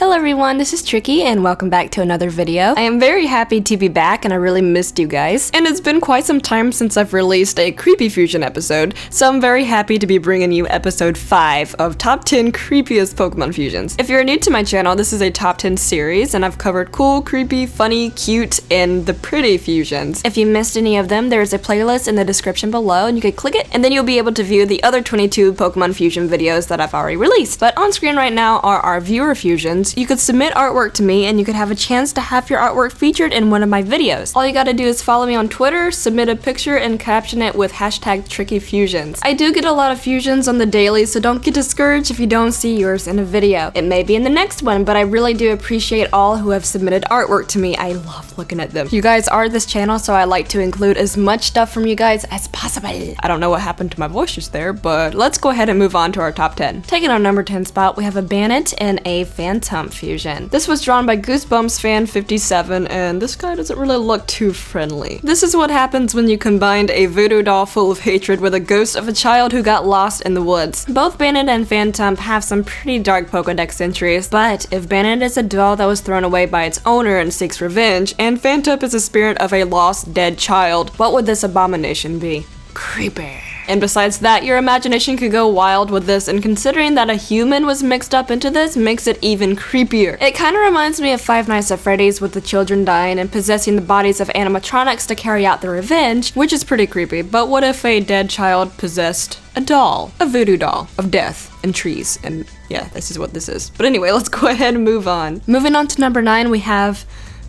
Hello everyone, this is Tricky and welcome back to another video. I am very happy to be back and I really missed you guys. And it's been quite some time since I've released a Creepy Fusion episode, so I'm very happy to be bringing you episode 5 of Top 10 Creepiest Pokemon Fusions. If you're new to my channel, this is a top 10 series and I've covered cool, creepy, funny, cute, and the pretty fusions. If you missed any of them, there is a playlist in the description below and you can click it and then you'll be able to view the other 22 Pokemon Fusion videos that I've already released. But on screen right now are our viewer fusions. You could submit artwork to me and you could have a chance to have your artwork featured in one of my videos. All you gotta do is follow me on Twitter, submit a picture, and caption it with hashtag TrickyFusions. I do get a lot of fusions on the daily, so don't get discouraged if you don't see yours in a video. It may be in the next one, but I really do appreciate all who have submitted artwork to me. I love looking at them. You guys are this channel, so I like to include as much stuff from you guys as possible. I don't know what happened to my voice just there, but let's go ahead and move on to our top 10. Taking our number 10 spot, we have a Bandit and a Phantom fusion. This was drawn by Goosebumps fan 57, and this guy doesn't really look too friendly. This is what happens when you combined a voodoo doll full of hatred with a ghost of a child who got lost in the woods. Both Bandit and Phantom have some pretty dark Pokedex entries, but if Bandit is a doll that was thrown away by its owner and seeks revenge, and Phantom is the spirit of a lost, dead child, what would this abomination be? Creepy. And besides that, your imagination could go wild with this, and considering that a human was mixed up into this makes it even creepier. It kind of reminds me of Five Nights at Freddy's with the children dying and possessing the bodies of animatronics to carry out their revenge, which is pretty creepy. But what if a dead child possessed a doll? A voodoo doll of death and trees, and yeah, this is what this is. But anyway, let's go ahead and move on. Moving on to number 9, we have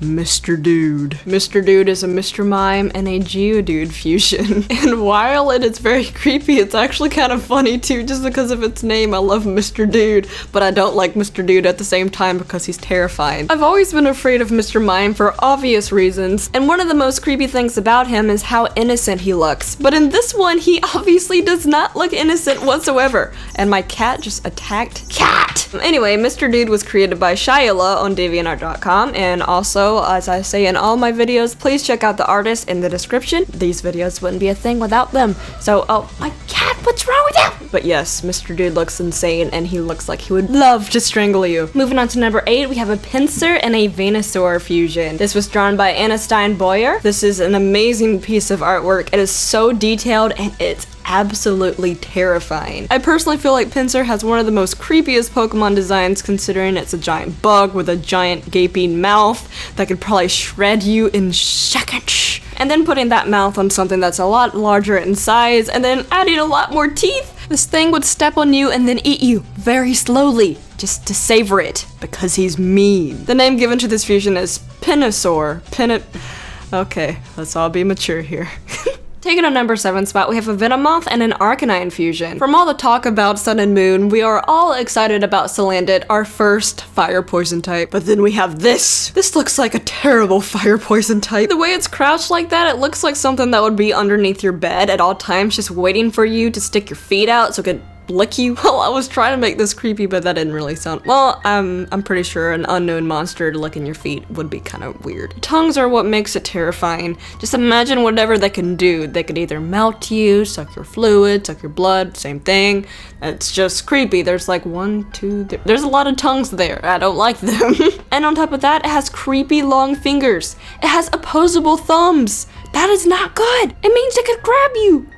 Mr. Dude. Mr. Dude is a Mr. Mime and a Geodude fusion. And while it is very creepy, it's actually kind of funny too, just because of its name. I love Mr. Dude, but I don't like Mr. Dude at the same time because he's terrifying. I've always been afraid of Mr. Mime for obvious reasons, and one of the most creepy things about him is how innocent he looks. But in this one, he obviously does not look innocent whatsoever. And my cat just attacked cat! Anyway, Mr. Dude was created by SirHanselot on DeviantArt.com, and also, as I say in all my videos, please check out the artist in the description. These videos wouldn't be a thing without them. So, oh, my cat, what's wrong with you? But yes, Mr. Dude looks insane and he looks like he would love to strangle you. Moving on to number 8, we have a Pinsir and a Venusaur fusion. This was drawn by Anna Stein Boyer. This is an amazing piece of artwork. It is so detailed and it's absolutely terrifying. I personally feel like Pinsir has one of the most creepiest Pokemon designs, considering it's a giant bug with a giant gaping mouth that could probably shred you in seconds. And then putting that mouth on something that's a lot larger in size and then adding a lot more teeth, this thing would step on you and then eat you very slowly, just to savor it, because he's mean. The name given to this fusion is Pinosaur. Okay, let's all be mature here. Taking our number 7 spot, we have a Venomoth and an Arcanine fusion. From all the talk about Sun and Moon, we are all excited about Salandit, our first fire poison type. But then we have this. This looks like a terrible fire poison type. The way it's crouched like that, it looks like something that would be underneath your bed at all times, just waiting for you to stick your feet out so it could lick you. Well, I was trying to make this creepy, but that didn't really sound well. I'm pretty sure an unknown monster licking your feet would be kind of weird. Tongues are what makes it terrifying. Just imagine whatever they can do. They could either melt you, suck your fluid, suck your blood, same thing. It's just creepy. There's like 1, 2, there's a lot of tongues there. I don't like them. And on top of that, it has creepy long fingers. It has opposable thumbs. That is not good. It means it could grab you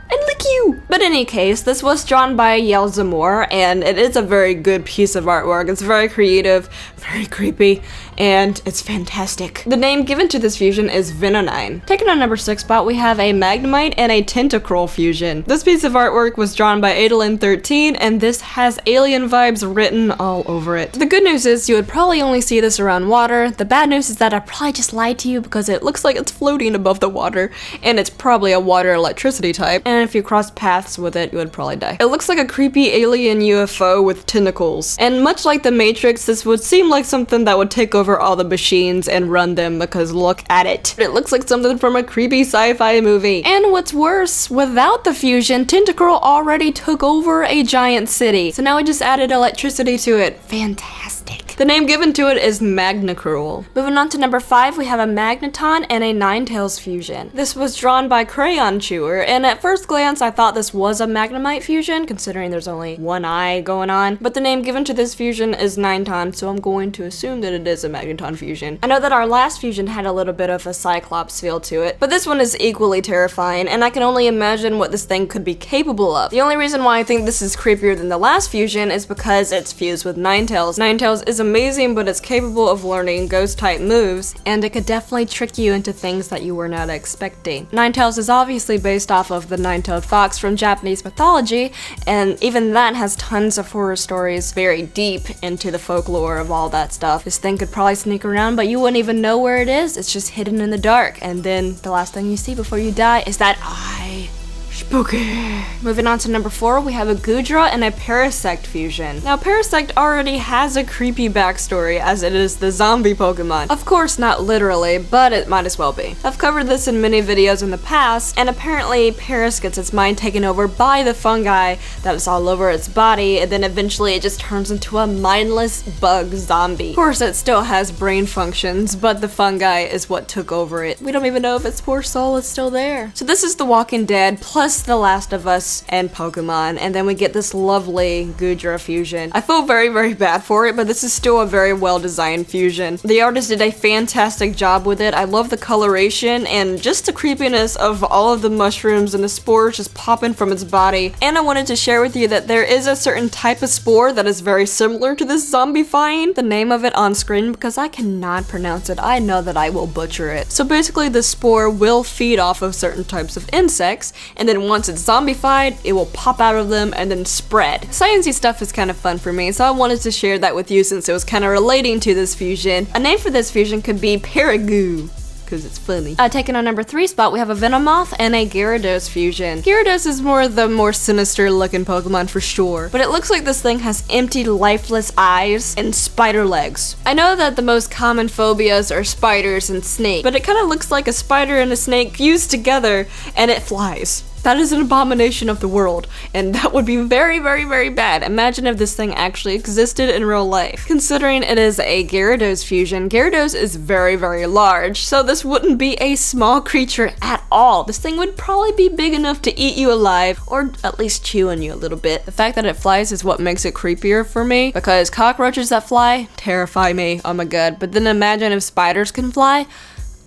and lick you! But in any case, this was drawn by Yelzamore, and it is a very good piece of artwork. It's very creative, very creepy, and it's fantastic. The name given to this fusion is Venonine. Taking on number 6 spot, we have a Magnemite and a Tentacruel fusion. This piece of artwork was drawn by Adolin13, and this has alien vibes written all over it. The good news is you would probably only see this around water. The bad news is that I probably just lied to you because it looks like it's floating above the water, and it's probably a water electricity type. And if you cross paths with it, you would probably die. It looks like a creepy alien UFO with tentacles. And much like the Matrix, this would seem like something that would take over all the machines and run them, because look at it. It looks like something from a creepy sci-fi movie. And what's worse, without the fusion, Tentacruel already took over a giant city. So now we just added electricity to it. Fantastic. The name given to it is Magnacruel. Moving on to number 5, we have a Magneton and a Ninetales fusion. This was drawn by Crayon Chewer, and at first first glance, I thought this was a Magnemite fusion, considering there's only one eye going on, but the name given to this fusion is Nineton, so I'm going to assume that it is a Magneton fusion. I know that our last fusion had a little bit of a Cyclops feel to it, but this one is equally terrifying, and I can only imagine what this thing could be capable of. The only reason why I think this is creepier than the last fusion is because it's fused with Ninetales. Ninetales is amazing, but it's capable of learning ghost-type moves, and it could definitely trick you into things that you were not expecting. Ninetales is obviously based off of the nine-tailed fox from Japanese mythology, and even that has tons of horror stories very deep into the folklore of all that stuff. This thing could probably sneak around, but you wouldn't even know where it is. It's just hidden in the dark, and then the last thing you see before you die is that eye. Spooky. Moving on to number 4, we have a Goodra and a Parasect fusion. Now, Parasect already has a creepy backstory, as it is the zombie Pokemon. Of course, not literally, but it might as well be. I've covered this in many videos in the past, and apparently Paras gets its mind taken over by the fungi that is all over its body, and then eventually it just turns into a mindless bug zombie. Of course, it still has brain functions, but the fungi is what took over it. We don't even know if its poor soul is still there. So this is The Walking Dead plus The Last of Us and Pokemon, and then we get this lovely Goodra fusion. I feel very, very bad for it, but this is still a very well-designed fusion. The artist did a fantastic job with it. I love the coloration and just the creepiness of all of the mushrooms and the spores just popping from its body. And I wanted to share with you that there is a certain type of spore that is very similar to this zombifying. The name of it on screen, because I cannot pronounce it. I know that I will butcher it. So basically the spore will feed off of certain types of insects, and then once it's zombified, it will pop out of them and then spread. Sciencey stuff is kind of fun for me, so I wanted to share that with you since it was kind of relating to this fusion. A name for this fusion could be Paragoo, because it's funny. Taking on number 3 spot, we have a Venomoth and a Gyarados fusion. Gyarados is the more sinister looking Pokemon for sure, but it looks like this thing has empty, lifeless eyes and spider legs. I know that the most common phobias are spiders and snakes, but it kind of looks like a spider and a snake fused together, and it flies. That is an abomination of the world, and that would be very, very, very bad. Imagine if this thing actually existed in real life. Considering it is a Gyarados fusion, Gyarados is very, very large, so this wouldn't be a small creature at all. This thing would probably be big enough to eat you alive, or at least chew on you a little bit. The fact that it flies is what makes it creepier for me, because cockroaches that fly terrify me, oh my god. But then imagine if spiders can fly.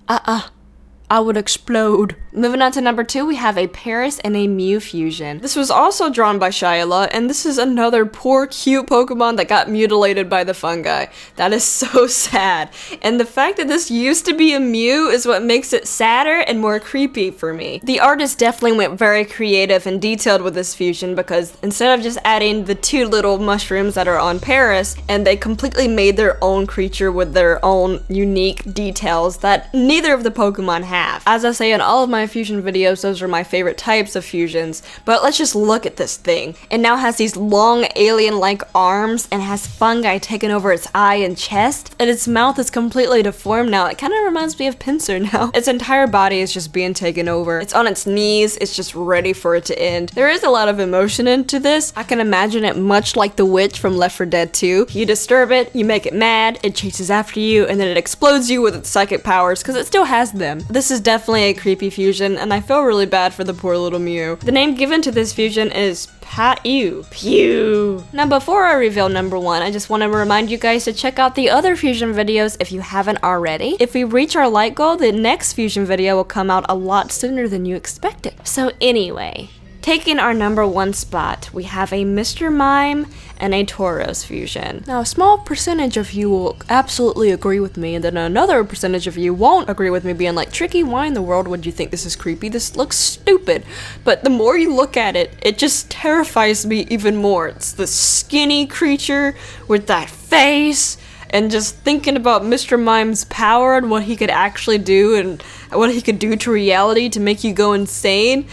I would explode. Moving on to number 2, we have a Paras and a Mew fusion. This was also drawn by SirHanselot, and this is another poor, cute Pokemon that got mutilated by the fungi. That is so sad. And the fact that this used to be a Mew is what makes it sadder and more creepy for me. The artist definitely went very creative and detailed with this fusion, because instead of just adding the 2 little mushrooms that are on Paras, and they completely made their own creature with their own unique details that neither of the Pokemon have. As I say in all of my fusion videos, those are my favorite types of fusions, but let's just look at this thing. It now has these long alien-like arms and has fungi taking over its eye and chest, and its mouth is completely deformed now. It kind of reminds me of Pinsir now. Its entire body is just being taken over. It's on its knees, it's just ready for it to end. There is a lot of emotion into this. I can imagine it much like the witch from Left 4 Dead 2. You disturb it, you make it mad, it chases after you, and then it explodes you with its psychic powers, because it still has them. This is definitely a creepy fusion, and I feel really bad for the poor little Mew. The name given to this fusion is Pew. Now before I reveal number 1, I just want to remind you guys to check out the other fusion videos if you haven't already. If we reach our like goal, the next fusion video will come out a lot sooner than you expected. So anyway, taking our number 1 spot, we have a Mr. Mime and a Tauros fusion. Now, a small percentage of you will absolutely agree with me, and then another percentage of you won't agree with me, being like, Tricky, why in the world would you think this is creepy? This looks stupid. But the more you look at it, it just terrifies me even more. It's the skinny creature with that face, and just thinking about Mr. Mime's power and what he could actually do and what he could do to reality to make you go insane.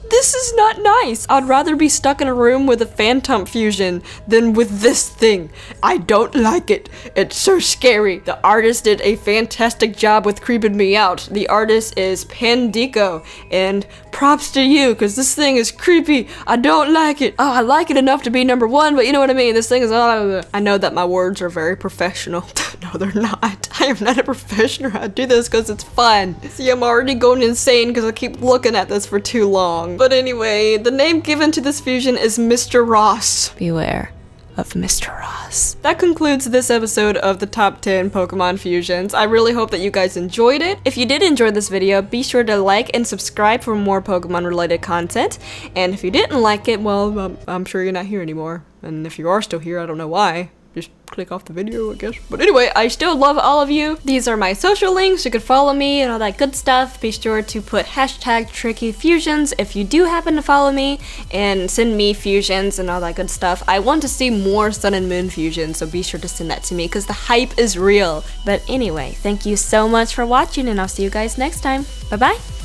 This is not nice. I'd rather be stuck in a room with a Phantom fusion than with this thing. I don't like it. It's so scary. The artist did a fantastic job with creeping me out. The artist is Pandico, and props to you, because this thing is creepy. I don't like it. Oh, I like it enough to be number 1, but you know what I mean? This thing is, I know that my words are very professional. No, they're not. I am not a professional. I do this because it's fun. See, I'm already going insane because I keep looking at this for too long. But anyway, the name given to this fusion is Mr. Ross. Beware of Mr. Ross. That concludes this episode of the top 10 Pokemon fusions. I really hope that you guys enjoyed it. If you did enjoy this video, be sure to like and subscribe for more Pokemon related content. And if you didn't like it, well, I'm sure you're not here anymore. And if you are still here, I don't know why. Just click off the video, I guess. But anyway, I still love all of you. These are my social links. You could follow me and all that good stuff. Be sure to put hashtag TrickyFusions if you do happen to follow me, and send me fusions and all that good stuff. I want to see more Sun and Moon fusions, so be sure to send that to me because the hype is real. But anyway, thank you so much for watching, and I'll see you guys next time. Bye-bye.